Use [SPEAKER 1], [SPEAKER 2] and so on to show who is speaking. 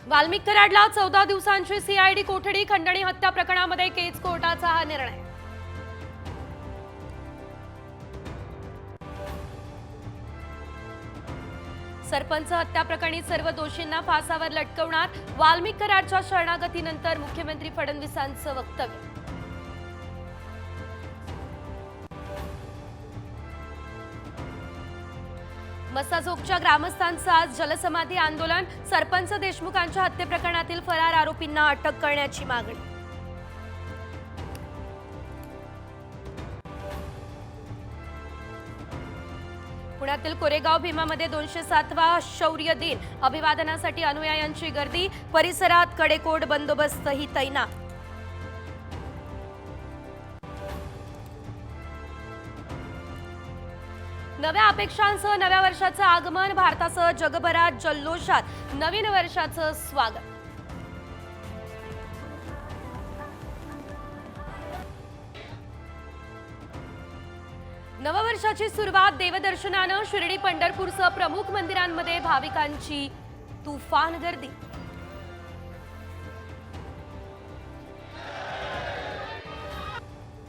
[SPEAKER 1] वाल्मिक कराडला 14 दिवसांची सीआयडी कोठडी, खंडणी हत्या प्रकरणामध्ये केज कोर्टाचा हा निर्णय. सरपंच हत्या प्रकरणी सर्व दोषींना फासावर लटकवणार, वाल्मिक कराडच्या शरणागतीनंतर मुख्यमंत्री फडणवीसांचं वक्तव्य. मसाजोगच्या ग्रामस्थांचं आज जलसमाधी आंदोलन, सरपंच देशमुखांच्या हत्येप्रकरणातील फरार आरोपींना अटक करण्याची मागणी. पुण्यातील कोरेगाव भीमामध्ये 207वा शौर्य दिन, अभिवादनासाठी अनुयायांची गर्दी, परिसरात कडेकोट बंदोबस्तही तैनात. नव्या अपेक्षांसह नव्या वर्षाचं आगमन, भारतासह जगभरात जल्लोषात नवीन वर्षाचं स्वागत. नववर्षाची सुरुवात देवदर्शनानं, शिर्डी पंढरपूरसह प्रमुख मंदिरांमध्ये भाविकांची तुफान गर्दी.